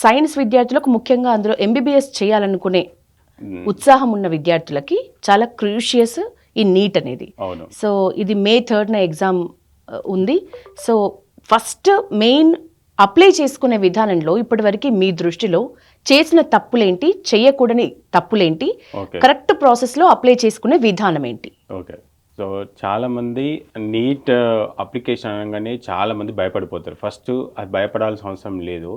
Science విద్యార్థులకు ముఖ్యంగా అందులో ఎంబీబీఎస్ చేయాలనుకునే ఉత్సాహం ఉన్న విద్యార్థులకి చాలా క్రూషియస్ ఈ నీట్ అనేది. సో ఇది May 3rd ఎగ్జామ్ ఉంది. సో ఫస్ట్ మెయిన్ అప్లై చేసుకునే విధానంలో ఇప్పటివరకు మీ దృష్టిలో చేసిన తప్పులేంటి, చేయకూడని తప్పులేంటి, కరెక్ట్ ప్రాసెస్లో అప్లై చేసుకునే విధానం ఏంటి? ఓకే, సో చాలామంది నీట్ అప్లికేషన్ అనగానే చాలామంది భయపడిపోతారు. ఫస్ట్ అది భయపడాల్సిన అవసరం లేదు.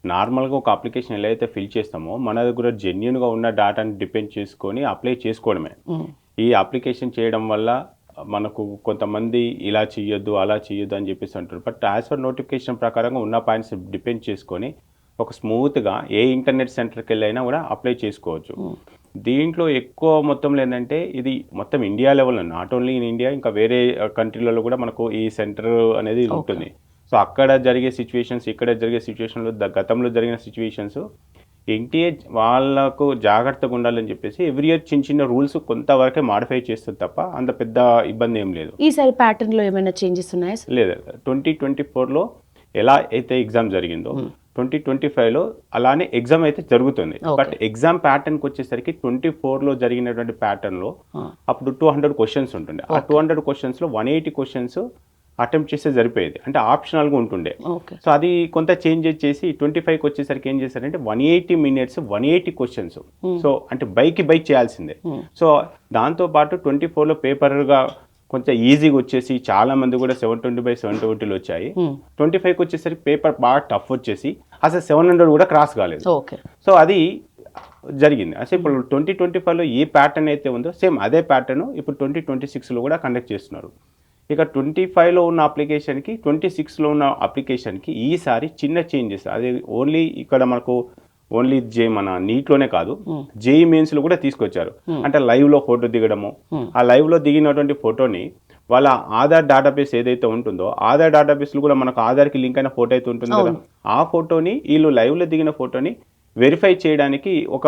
నార్మల్గా ఒక అప్లికేషన్ ఎలా అయితే ఫిల్ చేస్తామో మన దగ్గర జెన్యున్గా ఉన్న డేటాని డిపెండ్ చేసుకొని అప్లై చేసుకోవడమే. ఈ అప్లికేషన్ చేయడం వల్ల మనకు కొంతమంది ఇలా చేయొద్దు అలా చేయొద్దు అని చెప్పేసి అంటారు. బట్ యాజ్ పర్ నోటిఫికేషన్ ప్రకారంగా ఉన్న పాయింట్స్ డిపెండ్ చేసుకొని ఒక స్మూత్గా ఏ ఇంటర్నెట్ సెంటర్కి వెళ్ళైనా కూడా అప్లై చేసుకోవచ్చు. దీంట్లో ఎక్కువ మొత్తంలో ఏంటంటే ఇది మొత్తం ఇండియా లెవెల్లో, నాట్ ఓన్లీ ఇన్ ఇండియా, ఇంకా వేరే కంట్రీలలో కూడా మనకు ఈ సెంటర్ అనేది ఉంటుంది. సో అక్కడ జరిగే సిచ్యువేషన్స్, ఇక్కడ జరిగే సిచ్యువేషన్లు, గతంలో జరిగిన సిచ్యువేషన్స్ ఏంటి వాళ్ళకు జాగ్రత్తగా ఉండాలని చెప్పేసి ఎవ్రీ ఇయర్ చిన్న చిన్న రూల్స్ కొంతవరకే మాడిఫై చేస్తుంది తప్ప అంత పెద్ద ఇబ్బంది ఏం లేదు. ఈసారి ప్యాటర్న్లో ఏమైనా చేంజెస్ ఉన్నాయా? లేదు, 2024లో ఎలా అయితే ఎగ్జామ్ జరిగిందో 2025లో అలానే ఎగ్జామ్ అయితే జరుగుతుంది. బట్ ఎగ్జామ్ ప్యాటర్న్కి వచ్చేసరికి 24లో జరిగినటువంటి ప్యాటర్న్లో అప్పుడు 200 క్వశ్చన్స్ ఉంటుండే. ఆ 200 క్వశ్చన్స్లో 180 క్వశ్చన్స్ అటెంప్ట్ చేస్తే సరిపోయేది, అంటే ఆప్షనల్గా ఉంటుండే. సో అది కొంత చేంజ్ చేసి 25కి వచ్చేసరికి ఏం చేశారంటే 180 minutes 180 క్వశ్చన్స్. సో అంటే బైక్ చేయాల్సిందే. సో దాంతోపాటు 24లో పేపర్గా కొంచెం ఈజీగా వచ్చేసి చాలా మంది కూడా 720/720 వచ్చాయి. 25కి వచ్చేసరికి పేపర్ బాగా టఫ్ వచ్చేసి అసలు 700 కూడా క్రాస్ కాలేదు. సో అది జరిగింది. అసలు ఇప్పుడు 2025లో ఏ ప్యాటర్న్ అయితే ఉందో సేమ్ అదే ప్యాటర్న్ ఇప్పుడు 2026లో కూడా కండక్ట్ చేస్తున్నారు. ఇక 25లో ఉన్న అప్లికేషన్కి 26లో ఉన్న అప్లికేషన్కి ఈసారి చిన్న చేంజెస్. అది ఓన్లీ ఇక్కడ మనకు ఓన్లీ మన నీట్లోనే కాదు, జేఈ మెయిన్స్లో కూడా తీసుకొచ్చారు. అంటే లైవ్లో ఫోటో దిగడము, ఆ లైవ్లో దిగినటువంటి ఫోటోని వాళ్ళ ఆధార్ డేటాబేస్ ఏదైతే ఉంటుందో ఆధార్ డేటాబేస్లో కూడా మనకు ఆధార్కి లింక్ అయిన ఫోటో అయితే ఉంటుంది కదా, ఆ ఫోటోని వీళ్ళు లైవ్లో దిగిన ఫోటోని వెరిఫై చేయడానికి ఒక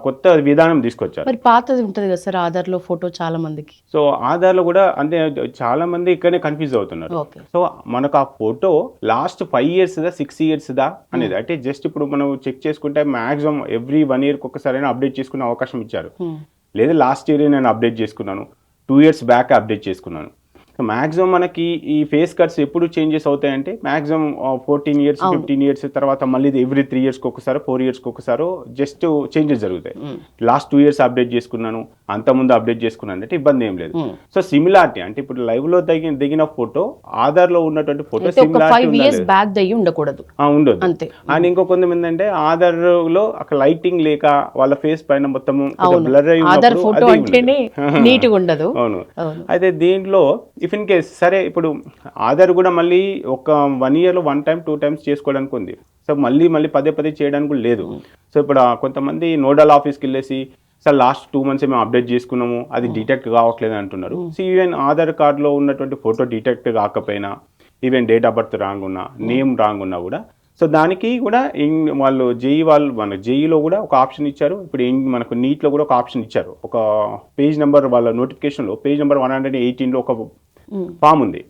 కొత్త విధానం తీసుకొచ్చారు. మరి పాతది ఉంటుంది కదా సార్ ఆధార్లో ఫోటో చాలా మందికి. సో ఆధార్లో కూడా అంటే చాలా మంది ఇక్కడనే కన్ఫ్యూజ్ అవుతున్నారు. సో మనకు ఆ ఫోటో లాస్ట్ 5 years 6 years అనేది, అంటే జస్ట్ ఇప్పుడు మనం చెక్ చేసుకుంటే మాక్సిమం ఎవ్రీ 1 yearకి ఒకసారైనా అప్డేట్ చేసుకునే అవకాశం ఇచ్చారు. లేదా లాస్ట్ ఇయర్ నేను అప్డేట్ చేసుకున్నాను, 2 years బ్యాక్ అప్డేట్ చేసుకున్నాను. మ్యాక్సిమం మనకి ఈ ఫేస్ కట్స్ ఎప్పుడు చేంజెస్ అవుతాయంటే మ్యాక్సిమం 14 years 15 years తర్వాత మళ్ళీ ఎవ్రీ 3 yearsకి ఒకసారి 4 yearsకి ఒకసారి జస్ట్ చేంజెస్ జరుగుతాయి. లాస్ట్ 2 years అప్డేట్ చేసుకున్నాను, అంతకుముందు అప్డేట్ చేసుకున్నాను అంటే ఇబ్బంది ఏం లేదు. సో సిమిలారిటీ అంటే ఇప్పుడు లైవ్ లో దిగిన ఫోటో ఆధార్ లో ఉన్నటువంటి ఫోటో సిమిలారిటీ ఉండకూడదు, ఉండదు. అండ్ ఇంకో కొంచెం ఏంటంటే ఆధార్ లో అక్కడ లైటింగ్ లేక వాళ్ళ ఫేస్ పైన మొత్తం బ్లర్ అయి ఉండదు. అవును. అయితే దీంట్లో ఇఫ్ ఇన్ కేస్ సరే ఇప్పుడు ఆధార్ కూడా మళ్ళీ ఒక 1 yearలో 1 time 2 times చేసుకోవడానికి ఉంది. సో మళ్ళీ పదే చేయడానికి కూడా లేదు. సో ఇప్పుడు కొంతమంది నోడల్ ఆఫీస్కి వెళ్ళేసి సార్ లాస్ట్ 2 months మేము అప్డేట్ చేసుకున్నాము, అది డిటెక్ట్ కావట్లేదు అంటున్నారు. సో ఈవెన్ ఆధార్ కార్డులో ఉన్నటువంటి ఫోటో డిటెక్ట్ కాకపోయినా, even date of birth wrong ఉన్నా, నేమ్ రాంగ్ ఉన్నా కూడా సో దానికి కూడా వాళ్ళు మన జేఈలో కూడా ఒక ఆప్షన్ ఇచ్చారు. ఇప్పుడు మనకు నీట్లో కూడా ఒక ఆప్షన్ ఇచ్చారు. ఒక పేజ్ నెంబర్ వాళ్ళ నోటిఫికేషన్లో పేజ్ నెంబర్ 118లో ఒక ఫామ్ ఉంది.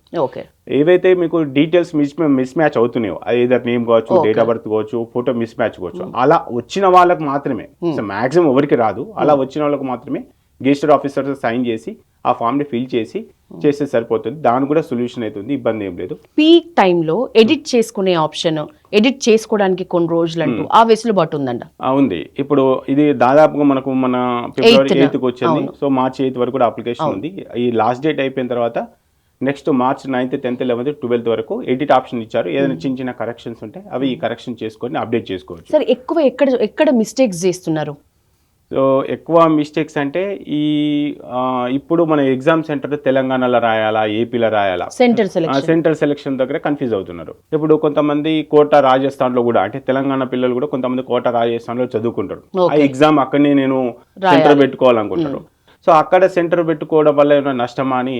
ఏవైతే మీకు డీటెయిల్స్ మిస్ మ్యాచ్ అవుతున్నాయో, ఏదర్ నేమ్ కావచ్చు, డేట్ ఆఫ్ బర్త్ కావచ్చు, ఫోటో మిస్ మ్యాచ్ కావచ్చు, అలా వచ్చిన వాళ్ళకు మాత్రమే, మాక్సిమం ఎవరికి రాదు, అలా వచ్చిన వాళ్ళకు మాత్రమే గెజిటెడ్ ఆఫీసర్ సైన్ చేసి ఆ ఫామ్ని ఫిల్ చేస్తే సరిపోతుంది. దాని కూడా సొల్యూషన్ అవుతుంది, ఇబ్బంది ఏం లేదు. పీక్ టైంలో ఎడిట్ చేసుకునే ఆప్షన్, ఎడిట్ చేసుకోవడానికి కొన్ని రోజులు అంటూ ఆ వెసులుబాటు ఉందండి. ఉంది. ఇప్పుడు ఇది దాదాపుగా మనకు మన February 8th వచ్చింది. సో March 8th వరకు కూడా అప్లికేషన్ ఉంది. ఈ లాస్ట్ డేట్ అయిపోయిన తర్వాత next March 9th 10th 11th 12th వరకు ఎడిట్ ఆప్షన్ ఇచ్చారు. ఏదైనా చిన్న కరెక్షన్స్ ఉంటే అవి ఈ కరెక్షన్ చేసుకొని అప్డేట్ చేసుకోవచ్చు. సార్ ఎక్కువ ఎక్కడ మిస్టేక్స్ చేస్తున్నారు? సో ఎక్కువ మిస్టేక్స్ అంటే ఇప్పుడు మన ఎగ్జామ్ సెంటర్ తెలంగాణలో రాయాలా, ఏపీలో రాయాలా, సెంటర్ సెలెక్షన్ దగ్గర కన్ఫ్యూజ్ అవుతున్నారు. ఇప్పుడు కొంతమంది కోట రాజస్థాన్లో కూడా, అంటే తెలంగాణ పిల్లలు కూడా కొంతమంది కోట రాజస్థాన్లో చదువుకుంటారు. ఆ ఎగ్జామ్ అక్కడనే నేను సెంటర్ పెట్టుకోవాలనుకుంటారు. సో అక్కడ సెంటర్ పెట్టుకోవడం వల్ల ఏమైనా నష్టమా అని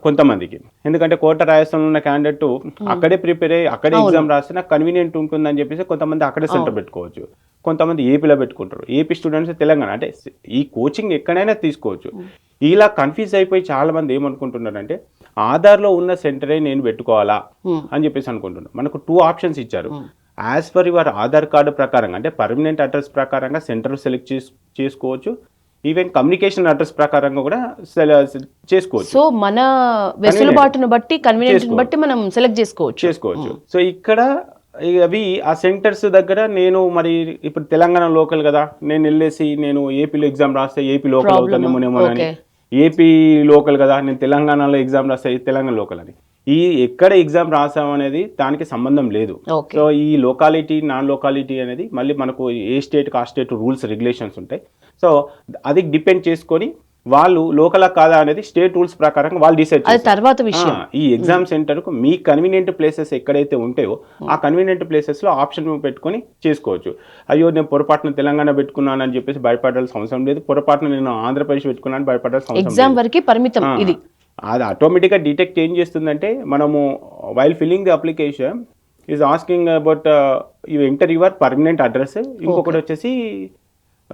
కొంతమందికి, ఎందుకంటే కోట రాజస్థాన్లో ఉన్న క్యాండిడేట్ అక్కడే ప్రిపేర్ అయ్యి అక్కడే ఎగ్జామ్ రాస్తే నాకు కన్వీనియంట్ ఉంటుందని చెప్పేసి కొంతమంది అక్కడే సెంటర్ పెట్టుకోవచ్చు. కొంతమంది ఏపీలో పెట్టుకుంటారు. ఏపీ స్టూడెంట్స్ తెలంగాణ, అంటే ఈ కోచింగ్ ఎక్కడైనా తీసుకోవచ్చు. ఇలా కన్ఫ్యూజ్ అయిపోయి చాలా మంది ఏమనుకుంటున్నారంటే ఆధార్లో ఉన్న సెంటరే నేను పెట్టుకోవాలా అని చెప్పేసి అనుకుంటున్నాను. మనకు 2 options ఇచ్చారు. As per your Aadhaar card ప్రకారంగా అంటే పర్మనెంట్ అడ్రస్ ప్రకారంగా సెంటర్ సెలెక్ట్ చేసుకోవచ్చు. ఈవెన్ కమ్యూనికేషన్ అడ్రస్ ప్రకారంగా కూడా చేసుకోవచ్చు. సో మన వెసులుబాటును బట్టి కన్వీనియంట్ బట్టి మనం సెలెక్ట్ చేసుకోవచ్చు. సో ఇక్కడ అవి ఆ సెంటర్స్ దగ్గర నేను మరి ఇప్పుడు తెలంగాణ లోకల్ కదా, నేను వెళ్ళేసి నేను ఏపీలో ఎగ్జామ్ రాస్తే ఏపీ లోకల్ అవుతానేమోనేమో అని, ఏపీ లోకల్ కదా నేను తెలంగాణలో ఎగ్జామ్ రాస్తే తెలంగాణ లోకల్ అని, ఈ ఎక్కడ ఎగ్జామ్ రాసాం అనేది దానికి సంబంధం లేదు. సో ఈ లోకాలిటీ నాన్ లోకాలిటీ అనేది మళ్ళీ మనకు ఏ స్టేట్కి ఆ స్టేట్ రూల్స్ రెగ్యులేషన్స్ ఉంటాయి. సో అది డిపెండ్ చేసుకొని వాళ్ళు లోకల్ కాదా అనేది స్టేట్ రూల్స్ ప్రకారం వాళ్ళు డిసైడ్ చేస్తారు. తర్వాత విషయం ఈ ఎగ్జామ్ సెంటర్కు మీ కన్వీనియంట్ ప్లేసెస్ ఎక్కడైతే ఉంటాయో ఆ కన్వీనియంట్ ప్లేసెస్లో ఆప్షన్ పెట్టుకొని చేసుకోవచ్చు. అయ్యో నేను పొరపాటున తెలంగాణ పెట్టుకున్నాను అని చెప్పేసి భయపడాల్సిన అవసరం లేదు, పొరపాటున నేను ఆంధ్రప్రదేశ్ పెట్టుకున్నాను భయపడాల్సిన అవసరం లేదు. ఎగ్జామ్ వరకు పరిమితం ఇది. అది ఆటోమేటిక్గా డిటెక్ట్ ఏం చేస్తుందంటే మనము while filling the application is asking about you enter your permanent address, ఇంకొకటి వచ్చేసి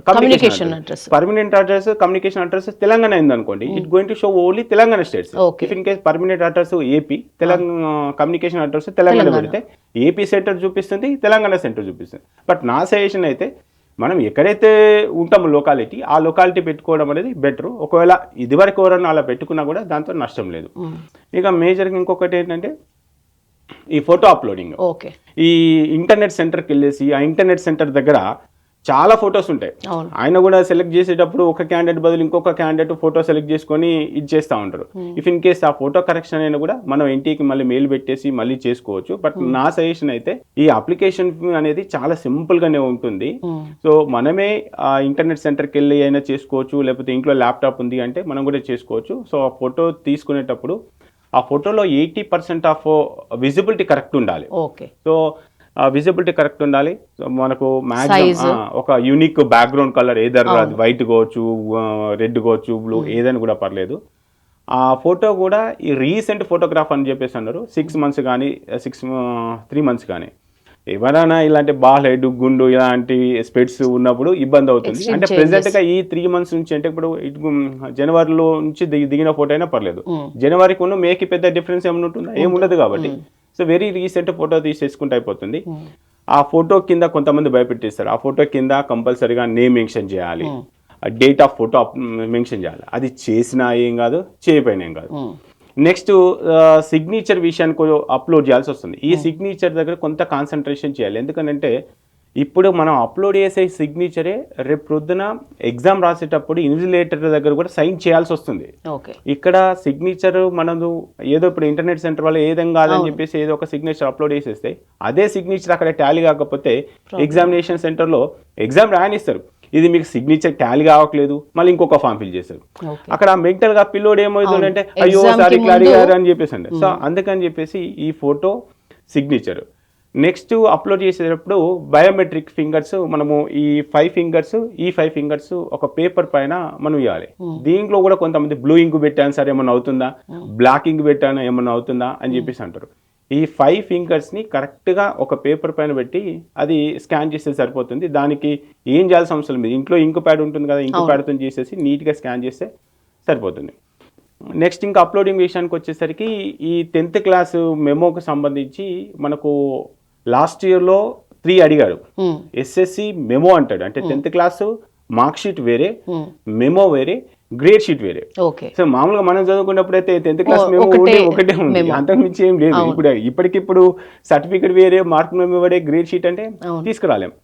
communication address. Permanent address communication address Telangana అయింది అనుకోండి, it going to show only Telangana states. If in case permanent address AP, Telangana communication address Telangana పెడితే AP centre చూపిస్తుంది, Telangana centre చూపిస్తుంది. But నా suggestion అయితే మనం ఎక్కడైతే ఉంటామో లోకాలిటీ ఆ లోకాలిటీ పెట్టుకోవడం అనేది బెటర్. ఒకవేళ ఇదివరకు ఎవరన్నా అలా పెట్టుకున్నా కూడా దాంతో నష్టం లేదు. ఇక మేజర్గా ఇంకొకటి ఏంటంటే ఈ ఫోటో అప్లోడింగ్. ఈ ఇంటర్నెట్ సెంటర్కి వెళ్ళేసి ఆ ఇంటర్నెట్ సెంటర్ దగ్గర చాలా ఫొటోస్ ఉంటాయి. ఆయన కూడా సెలెక్ట్ చేసేటప్పుడు ఒక క్యాండిడేట్ బదులు ఇంకొక క్యాండిడేట్ ఫోటో సెలెక్ట్ చేసుకొని ఇది చేస్తూ ఉంటారు. ఇఫ్ ఇన్ కేస్ ఆ ఫోటో కరెక్షన్ అయినా కూడా మనం ఇంటికి మళ్ళీ మెయిల్ పెట్టేసి మళ్ళీ చేసుకోవచ్చు. బట్ నా సజెషన్ అయితే ఈ అప్లికేషన్ అనేది చాలా సింపుల్ గానే ఉంటుంది. సో మనమే ఆ ఇంటర్నెట్ సెంటర్కి వెళ్ళి అయినా చేసుకోవచ్చు, లేకపోతే ఇంట్లో ల్యాప్టాప్ ఉంది అంటే మనం కూడా చేసుకోవచ్చు. సో ఆ ఫోటో తీసుకునేటప్పుడు ఆ ఫోటోలో 80% ఆఫ్ విజిబిలిటీ కరెక్ట్ ఉండాలి. సో విజిబిలిటీ కరెక్ట్ ఉండాలి. మనకు మ్యాక్సిమం ఒక యూనిక్ బ్యాక్గ్రౌండ్ కలర్ ఏదర్ అది వైట్ కావచ్చు, రెడ్ కావచ్చు, బ్లూ ఏదైనా కూడా పర్లేదు. ఆ ఫోటో కూడా ఈ రీసెంట్ ఫోటోగ్రాఫ్ అని చెప్పేసి అన్నారు. 6 months కానీ 3 months కానీ ఎవరైనా ఇలాంటి బాల్ హెడ్ గుండు ఇలాంటి స్పెట్స్ ఉన్నప్పుడు ఇబ్బంది అవుతుంది. అంటే ప్రెసెంట్గా ఈ 3 months నుంచి అంటే ఇప్పుడు జనవరిలో నుంచి దిగిన ఫోటో అయినా పర్లేదు, జనవరికి ఉన్న మేకి పెద్ద డిఫరెన్స్ ఏమైనా ఉంటుందా? ఏముండదు. కాబట్టి సో వెరీ రీసెంట్ ఫోటో తీసేసుకుంటే అయిపోతుంది. ఆ ఫోటో కింద కొంతమంది భయపెట్టిస్తారు, ఆ ఫోటో కింద కంపల్సరీగా నేమ్ మెన్షన్ చేయాలి, డేట్ ఆఫ్ ఫోటో మెన్షన్ చేయాలి. అది చేసినా ఏం కాదు, చేయకపోయినా ఏం కాదు. నెక్స్ట్ సిగ్నేచర్ విషయానికి అప్లోడ్ చేయాల్సి వస్తుంది. ఈ సిగ్నేచర్ దగ్గర కొంత కాన్సన్ట్రేషన్ చేయాలి. ఎందుకంటే ఇప్పుడు మనం అప్లోడ్ చేసే సిగ్నేచరే రేపు ప్రొద్దున ఎగ్జామ్ రాసేటప్పుడు ఇన్విజిలేటర్ దగ్గర కూడా సైన్ చేయాల్సి వస్తుంది. ఇక్కడ సిగ్నేచర్ మనము ఏదో ఇప్పుడు ఇంటర్నెట్ సెంటర్ వల్ల ఏదేం కాదని చెప్పేసి ఏదో ఒక సిగ్నేచర్ అప్లోడ్ చేసేస్తే అదే సిగ్నేచర్ అక్కడ టాలీ కాకపోతే ఎగ్జామినేషన్ సెంటర్లో ఎగ్జామ్ రాయనిస్తారు, ఇది మీకు సిగ్నేచర్ టాలీ కావట్లేదు, మళ్ళీ ఇంకొక ఫామ్ ఫిల్ చేస్తారు. అక్కడ మెంటల్ గా పిల్లోడు ఏమవుతుందంటే అయ్యో సారీ ఇట్లా అడిగారు అని చెప్పేసి అంటే. సో అందుకని చెప్పేసి ఈ ఫోటో సిగ్నేచర్ నెక్స్ట్ అప్లోడ్ చేసేటప్పుడు బయోమెట్రిక్ ఫింగర్స్ మనము ఈ 5 fingers ఒక పేపర్ పైన మనం ఇవ్వాలి. దీంట్లో కూడా కొంతమంది బ్లూ ఇంక్ పెట్టాను సార్ ఏమన్నా అవుతుందా, బ్లాక్ ఇంక్ పెట్టాను ఏమన్నా అవుతుందా అని చెప్పేసి అంటారు. ఈ 5 fingersని కరెక్ట్గా ఒక పేపర్ పైన పెట్టి అది స్కాన్ చేస్తే సరిపోతుంది. దానికి ఏం చేయాల్సిన అవసరం లేదు. ఇంట్లో ఇంక్ ప్యాడ్ ఉంటుంది కదా, ఇంక్ ప్యాడ్తో చేసేసి నీట్గా స్కాన్ చేస్తే సరిపోతుంది. నెక్స్ట్ ఇంకా అప్లోడింగ్ విషయానికి వచ్చేసరికి ఈ 10th class మెమోకి సంబంధించి మనకు లాస్ట్ ఇయర్లో 3 అడిగాడు. ఎస్ఎస్సి మెమో అంటాడు, అంటే 10th class మార్క్ షీట్ వేరే, మెమో వేరే, గ్రేడ్ షీట్ వేరే. సో మామూలుగా మనం చదువుకున్నప్పుడు అయితే 10th class మెమో ఒకటే ఉంది, అంతకు మించి ఏం లేదు. ఇప్పటికిప్పుడు సర్టిఫికేట్ వేరే, మార్క్ మెమో వేరే, గ్రేడ్ షీట్ అంటే తీసుకురాలేం.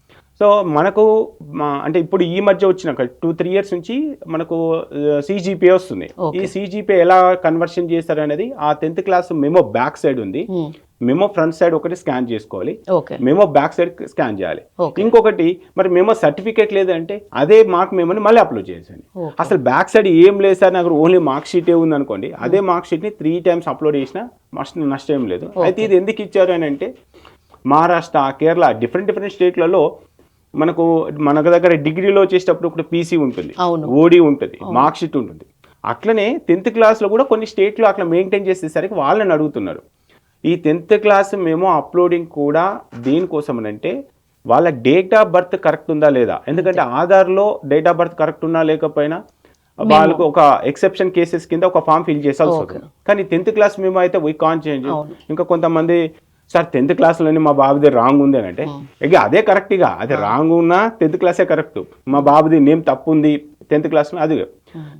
సో మనకు అంటే ఇప్పుడు ఈ మధ్య వచ్చిన 2-3 years నుంచి మనకు CGPA వస్తుంది. ఈ CGPA ఎలా కన్వర్షన్ చేస్తారు అనేది ఆ 10th class memo back side ఉంది, మెమో ఫ్రంట్ సైడ్ ఒకటి స్కాన్ చేసుకోవాలి, మెమో బ్యాక్ సైడ్ స్కాన్ చేయాలి. ఇంకొకటి మరి మెమో సర్టిఫికేట్ లేదంటే అదే మార్క్ మెమోని మళ్ళీ అప్లోడ్ చేయండి. అసలు బ్యాక్ సైడ్ ఏం లేదు సార్, నాకు ఓన్లీ మార్క్ షీటే ఉంది అనుకోండి, అదే మార్క్ షీట్ని 3 times అప్లోడ్ చేసినా నష్టం ఏం లేదు. అయితే ఇది ఎందుకు ఇచ్చారు అని అంటే మహారాష్ట్ర, కేరళ, డిఫరెంట్ స్టేట్లలో మన దగ్గర డిగ్రీలో వచ్చేటప్పుడు ఒక పీసీ ఉంటుంది, ఓడి ఉంటుంది, మార్క్ షీట్ ఉంటుంది. అట్లనే 10th class కూడా కొన్ని స్టేట్లో అట్లా మెయింటైన్ చేసేసరికి వాళ్ళని అడుగుతున్నారు. ఈ 10th class మెమో అప్లోడింగ్ కూడా దేనికోసం అంటే వాళ్ళ డేట్ ఆఫ్ బర్త్ కరెక్ట్ ఉందా లేదా. ఎందుకంటే ఆధార్లో డేట్ ఆఫ్ బర్త్ కరెక్ట్ ఉన్నా లేకపోయినా వాళ్ళకు ఒక ఎక్సెప్షన్ కేసెస్ కింద ఒక ఫామ్ ఫిల్ చేసాల్సి వస్తుంది. కానీ 10th class మెమో అయితే వీ కాంట్ చేంజ్. ఇంకా కొంతమంది సార్ 10th క్లాస్లోనే మా బాబుది రాంగ్ ఉంది అని అంటే ఇక అదే కరెక్ట్గా, అది రాంగ్ ఉన్నా 10th క్లాసే కరెక్ట్, మా బాబుది నేమ్ తప్పు ఉంది 10th క్లాస్లో అది.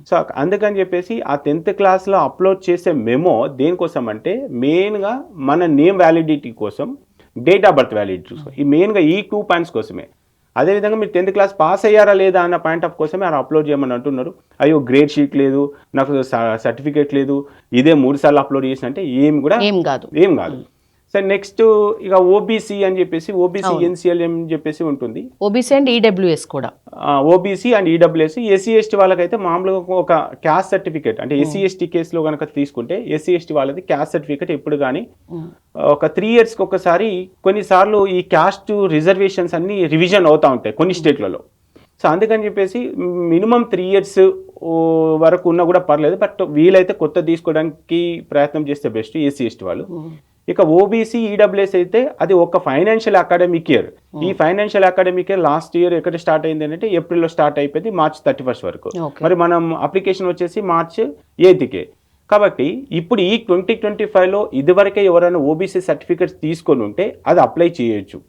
సో అందుకని చెప్పేసి ఆ 10th క్లాస్లో అప్లోడ్ చేసే మెమో దేనికోసం అంటే మెయిన్గా మన నేమ్ వ్యాలిడిటీ కోసం, డేట్ ఆఫ్ బర్త్ వ్యాలిడిటీ కోసం, ఈ మెయిన్గా ఈ 2 పాయింట్స్ కోసమే. అదేవిధంగా మీరు 10th క్లాస్ పాస్ అయ్యారా లేదా అన్న పాయింట్ ఆఫ్ కోసమే అలా అప్లోడ్ చేయమని అంటున్నారు. అయ్యో గ్రేడ్ షీట్ లేదు, నాకు సర్టిఫికేట్ లేదు, ఇదే 3 సార్లు అప్లోడ్ చేసిన అంటే ఏం కాదు. సార్ నెక్స్ట్ ఇక ఓబీసీ అని చెప్పేసి ఓబీసీ ఎన్సీఎల్ అని చెప్పేసి ఉంటుంది. ఓబీసీ అండ్ ఈడబ్ల్యూఎస్ కూడా, OBC and EWS. SC ST వాళ్ళకైతే మామూలుగా ఒక క్యాస్ట్ సర్టిఫికేట్, అంటే ఎస్సీ ఎస్టీ కేసులో కనుక తీసుకుంటే ఎస్సీ ఎస్టీ వాళ్ళది క్యాస్ట్ సర్టిఫికేట్ ఎప్పుడు కానీ ఒక 3 yearsకి ఒకసారి కొన్నిసార్లు ఈ క్యాస్ట్ రిజర్వేషన్స్ అన్ని రివిజన్ అవుతూ ఉంటాయి కొన్ని స్టేట్లలో. సో అందుకని చెప్పేసి మినిమం 3 years వరకు ఉన్నా కూడా పర్లేదు, బట్ వీలైతే కొత్త తీసుకోవడానికి ప్రయత్నం చేస్తే బెస్ట్ ఎస్సీ ఎస్టీ వాళ్ళు. ఇక ఓబీసీ ఈడబ్ల్యూఎస్ అయితే అది ఒక ఫైనాన్షియల్ అకాడమిక్ ఇయర్. ఈ financial academic year last year ఎక్కడ స్టార్ట్ అయింది అంటే ఏప్రిల్లో స్టార్ట్ అయిపోయింది March 31 వరకు. మరి మనం అప్లికేషన్ వచ్చేసి March 8కే. కాబట్టి ఇప్పుడు ఈ 2025లో ఇదివరకే ఎవరైనా ఓబీసీ సర్టిఫికేట్స్ తీసుకొని ఉంటే అది అప్లై చేయొచ్చు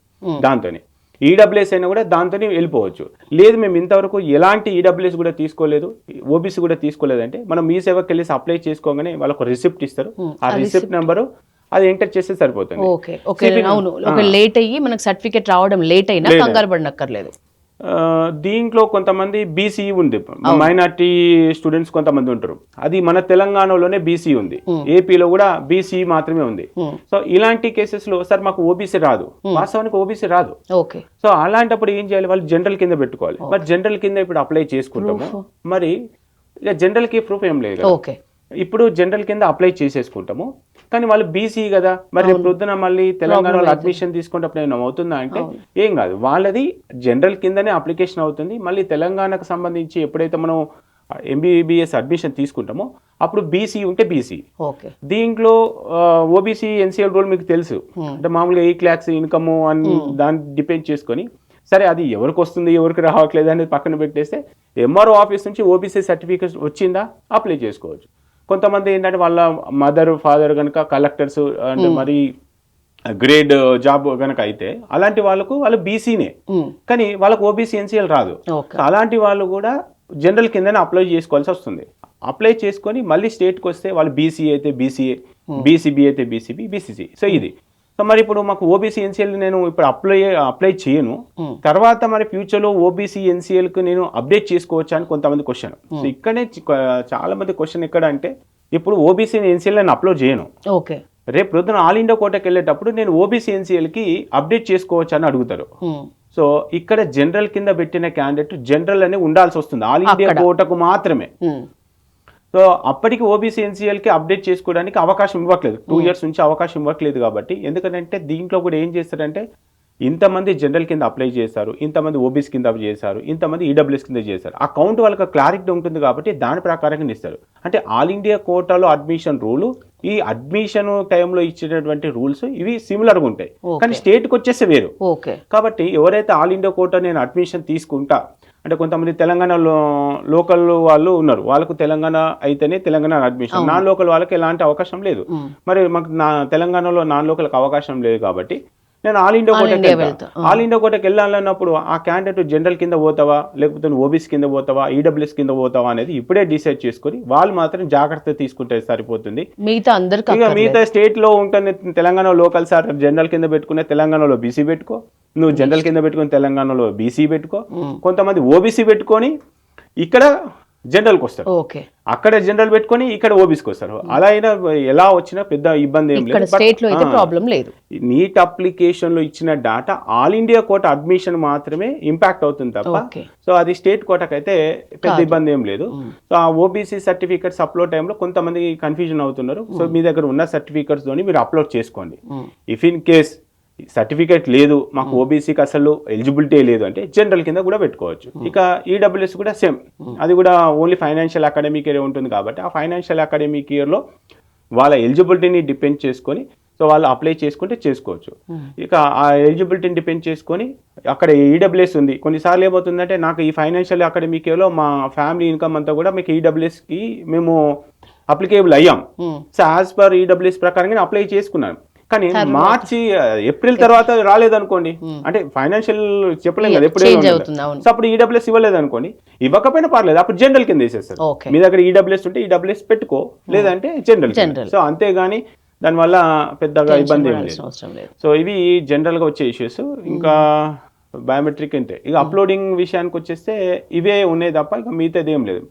దాంతోనే. ఈడబ్ల్యూఎస్ అయినా కూడా దాంతోనే వెళ్ళిపోవచ్చు. లేదు మేము ఇంతవరకు ఎలాంటి ఈడబ్ల్యూఎస్ కూడా తీసుకోలేదు, ఓబీసీ కూడా తీసుకోలేదంటే మనం మీ సేవకి వెళ్ళేసి అప్లై చేసుకోగానే వాళ్ళకు రిసిప్ట్ ఇస్తారు. ఆ రిసిప్ట్ నెంబరు అది ఎంటర్ చేస్తే సరిపోతుంది. అవును, లేట్ అయ్యి మనకు సర్టిఫికేట్ రావడం లేట్ అయినా కంగారు పడనక్కర్లేదు. దీంట్లో కొంతమంది బీసీ ఉంది, మైనార్టీ స్టూడెంట్స్ కొంతమంది ఉంటారు. అది మన తెలంగాణలోనే బీసీ ఉంది, ఏపీలో కూడా బీసీ మాత్రమే ఉంది. సో ఇలాంటి కేసెస్ లో సార్ మాకు ఓబీసీ రాదు, వాస్తవానికి ఓబీసీ రాదు. సో అలాంటప్పుడు ఏం చేయాలి, వాళ్ళు జనరల్ కింద పెట్టుకోవాలి. మరి జనరల్ కింద ఇప్పుడు అప్లై చేసుకుంటాము, మరి ఇక జనరల్ కి ప్రూఫ్ ఏం లేదు. ఇప్పుడు జనరల్ కింద అప్లై చేసేసుకుంటాము, కానీ వాళ్ళు బీసీ కదా, మరి రేపు పొద్దున మళ్ళీ తెలంగాణలో అడ్మిషన్ తీసుకుంటే ఏమైనా అవుతుందా అంటే ఏం కాదు, వాళ్ళది జనరల్ కిందనే అప్లికేషన్ అవుతుంది. మళ్ళీ తెలంగాణకు సంబంధించి ఎప్పుడైతే మనం ఎంబీబీఎస్ అడ్మిషన్ తీసుకుంటామో అప్పుడు బీసీ ఉంటే బీసీ. దీంట్లో ఓబీసీ ఎన్సీఎల్ రూల్ మీకు తెలుసు, అంటే మామూలుగా 8 lakhs ఇన్కమ్ అని దాన్ని డిపెండ్ చేసుకొని, సరే అది ఎవరికి వస్తుంది ఎవరికి రావట్లేదు అనేది పక్కన పెట్టేస్తే ఎంఆర్ఓ ఆఫీస్ నుంచి ఓబీసీ సర్టిఫికేట్ వచ్చిందా అప్లై చేసుకోవచ్చు. కొంతమంది ఏంటంటే వాళ్ళ మదర్ ఫాదర్ కనుక కలెక్టర్స్ అంటే మరి గ్రేడ్ జాబ్ కనుక అయితే అలాంటి వాళ్ళు బీసీనే, కానీ వాళ్ళకు ఓబీసీ ఎన్సీఎల్ రాదు. అలాంటి వాళ్ళు కూడా జనరల్ కిందనే అప్లై చేసుకోవాల్సి వస్తుంది. అప్లై చేసుకొని మళ్ళీ స్టేట్కి వస్తే వాళ్ళు బీసీ అయితే బీసీఏ, బీసీబీ అయితే బీసీబీ, బీసీసీ. సో ఇది. సో మరి ఇప్పుడు మాకు ఓబీసీ ఎన్సీఎల్ నేను ఇప్పుడు అప్లై చేయను, తర్వాత మరి ఫ్యూచర్లో ఓబీసీ ఎన్సీఎల్కి నేను అప్డేట్ చేసుకోవచ్చా అని కొంతమంది క్వశ్చన్. సో ఇక్కడే చాలా మంది క్వశ్చన్ ఎక్కడ అంటే, ఇప్పుడు ఓబీసీ ఎన్సీఎల్ నేను అప్లోడ్ చేయను, రేపు ప్రొద్దున ఆల్ ఇండియా కోటాకి వెళ్ళేటప్పుడు నేను ఓబీసీ ఎన్సీఎల్కి అప్డేట్ చేసుకోవచ్చు అని అడుగుతారు. సో ఇక్కడ జనరల్ కింద పెట్టిన క్యాండిడేట్ జనరల్ అని ఉండాల్సి వస్తుంది ఆల్ ఇండియా కోటాకు మాత్రమే. సో అప్పటికి ఓబీసీ ఎన్సీఎల్కి అప్డేట్ చేసుకోవడానికి అవకాశం ఇవ్వట్లేదు, 2 years నుంచి అవకాశం ఇవ్వట్లేదు. కాబట్టి ఎందుకంటే దీంట్లో కూడా ఏం చేస్తారంటే, ఇంతమంది జనరల్ కింద అప్లై చేశారు, ఇంతమంది ఓబీసీ కింద చేశారు, ఇంతమంది ఈడబ్ల్యూఎస్ కింద చేశారు, ఆ కౌంట్ వాళ్ళకి క్లారిటీ ఉంటుంది కాబట్టి దాని ప్రకారంగా ఇస్తారు. అంటే ఆల్ ఇండియా కోటాలో అడ్మిషన్ రూలు, ఈ అడ్మిషన్ టైంలో ఇచ్చేటటువంటి రూల్స్ ఇవి సిమిలర్గా ఉంటాయి, కానీ స్టేట్కి వచ్చేస్తే వేరు. కాబట్టి ఎవరైతే ఆల్ ఇండియా కోటా నేను అడ్మిషన్ తీసుకుంటా అంటే, కొంతమంది తెలంగాణలో లోకల్ వాళ్ళు ఉన్నారు, వాళ్ళకు తెలంగాణ అయితేనే తెలంగాణ అడ్మిషన్, నాన్ లోకల్ వాళ్ళకి ఎలాంటి అవకాశం లేదు. మరి మాకు తెలంగాణలో నాన్ లోకల్కి అవకాశం లేదు కాబట్టి నేను ఆల్ ఇండియా కోటాకి వెళ్ళాలన్నప్పుడు ఆ క్యాండిడేట్ జనరల్ కింద పోతావా లేకపోతే ఓబీసీ కింద పోతావా ఈడబ్ల్యూఎస్ కింద పోతావా అనేది ఇప్పుడే డిసైడ్ చేసుకొని వాళ్ళు మాత్రం జాగ్రత్త తీసుకుంటే సరిపోతుంది. మిగతా స్టేట్ లో ఉంటుంది తెలంగాణ లోకల్ సార్ జనరల్ కింద పెట్టుకునే తెలంగాణలో బీసీ పెట్టుకో, నువ్వు జనరల్ కింద పెట్టుకుని తెలంగాణలో బీసీ పెట్టుకో, కొంతమంది ఓబీసీ పెట్టుకొని ఇక్కడ జనరల్కి వస్తారు, అక్కడ జనరల్ పెట్టుకొని ఇక్కడ ఓబీసీకి వస్తారు. అలా అయినా ఎలా వచ్చినా పెద్ద ఇబ్బంది ఏం లేదు. నీట్ అప్లికేషన్ లో ఇచ్చిన data all India quota admission మాత్రమే ఇంపాక్ట్ అవుతుంది తప్ప, సో అది స్టేట్ కోటాకి అయితే పెద్ద ఇబ్బంది ఏం లేదు. సో ఆ ఓబీసీ సర్టిఫికేట్స్ అప్లోడ్ టైంలో కొంతమంది కన్ఫ్యూజన్ అవుతున్నారు. సో మీ దగ్గర ఉన్న సర్టిఫికేట్స్ తోని మీరు అప్లోడ్ చేసుకోండి. ఇఫ్ ఇన్ కేస్ సర్టిఫికేట్ లేదు, మాకు ఓబీసీకి అసలు ఎలిజిబిలిటీ లేదు అంటే జనరల్ కింద కూడా పెట్టుకోవచ్చు. ఇక ఈడబ్ల్యూఎస్ కూడా సేమ్, అది కూడా ఓన్లీ ఫైనాన్షియల్ అకాడమిక్ ఇయర్ ఉంటుంది కాబట్టి ఆ ఫైనాన్షియల్ అకాడమిక్ ఇయర్లో వాళ్ళ ఎలిజిబిలిటీని డిపెండ్ చేసుకొని సో వాళ్ళు అప్లై చేసుకుంటే చేసుకోవచ్చు. ఇక ఆ ఎలిజిబిలిటీని డిపెండ్ చేసుకొని అక్కడ ఈడబ్ల్యూఎస్ ఉంది. కొన్నిసార్లు ఏమవుతుందంటే, నాకు ఈ ఫైనాన్షియల్ అకాడమిక్ ఇయర్లో మా ఫ్యామిలీ ఇన్కమ్ అంతా కూడా మీకు ఈడబ్ల్యూఎస్కి మేము అప్లికేబుల్ అయ్యాం, సో యాజ్ పర్ ఈడబ్ల్యూఎస్ ప్రకారంగా అప్లై చేసుకున్నాను. కానీ మార్చి ఏప్రిల్ తర్వాత రాలేదనుకోండి, అంటే ఫైనాన్షియల్ చెప్పలేం కదా ఎప్పుడు చేంజ్ అవుతుంది. అవును. సో అప్పుడు ఈడబ్ల్యూఎస్ ఇవ్వలేదు అనుకోండి, ఇవ్వకపోయినా పర్లేదు, అప్పుడు జనరల్ కింద వేసేస్తారు. ఓకే. మీ దగ్గర ఈడబ్ల్యూఎస్ ఉంటే ఈడబ్ల్యూఎస్ పెట్టుకో, లేదంటే జనరల్. సో అంతేగాని దానివల్ల పెద్దగా ఇబ్బంది ఏం లేదు. అవసరం లేదు. సో ఇవి జనరల్ గా వచ్చే ఇష్యూస్. ఇంకా బయోమెట్రిక్ అంటే ఇక అప్లోడింగ్ విషయానికి వచ్చేస్తే ఇవే ఉన్నాయి తప్ప ఇక మిగతాది ఏం లేదు.